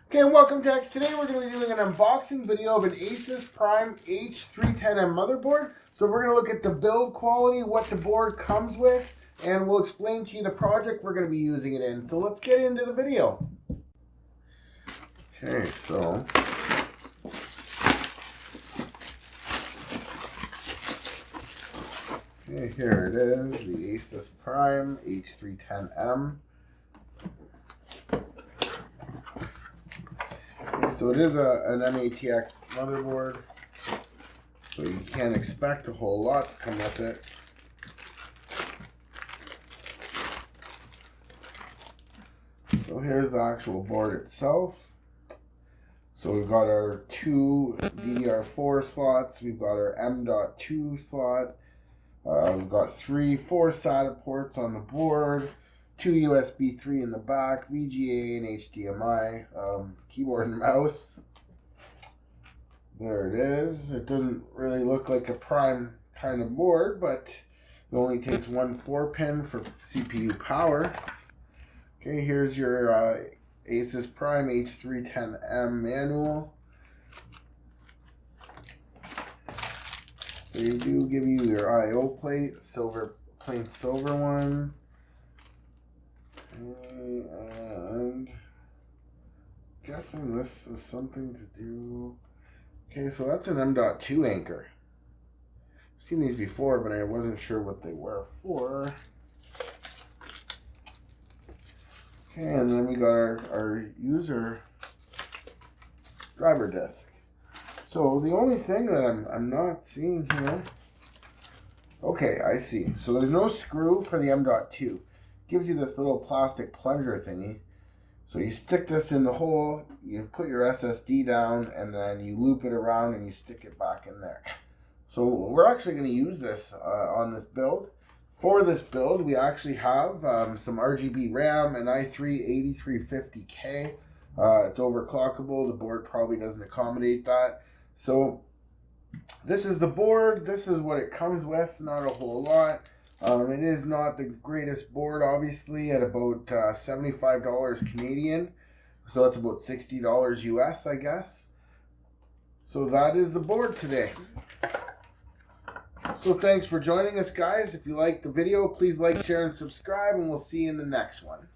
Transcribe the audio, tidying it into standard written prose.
Okay, and welcome to X. Today we're going to be doing an unboxing video of an ASUS Prime H310M motherboard. So we're going to look at the build quality, what the board comes with, and we'll explain to you the project we're going to be using it in. So let's get into the video. Okay, so here it is, the ASUS Prime H310M. So it is an matx motherboard, so you can't expect a whole lot to come with it. So here's the actual board itself. So we've got our two DDR4 slots, we've got our M.2 slot, we've got 4 SATA ports on the board, 2 USB 3 in the back, VGA and HDMI, keyboard and mouse. There it is. It doesn't really look like a Prime kind of board, but it only takes one 4-pin for CPU power. Okay, here's your ASUS Prime H310M manual. They do give you your I/O plate, plain silver one. And guessing this is something to do. Okay, so that's an M.2 anchor. I've seen these before, but I wasn't sure what they were for. Okay, and then we got our user driver disk. So the only thing that I'm not seeing here. Okay, I see. So there's no screw for the M.2. Gives you this little plastic plunger thingy. So you stick this in the hole, you put your SSD down, and then you loop it around and you stick it back in there. So we're actually going to use this on this build. For this build, we actually have some RGB RAM, an i3 8350K. It's overclockable. The board probably doesn't accommodate that. So this is the board. This is what it comes with. Not a whole lot. It is not the greatest board, obviously, at about $75 Canadian. So that's about $60 US, I guess. So that is the board today. So thanks for joining us, guys. If you liked the video, please like, share, and subscribe, and we'll see you in the next one.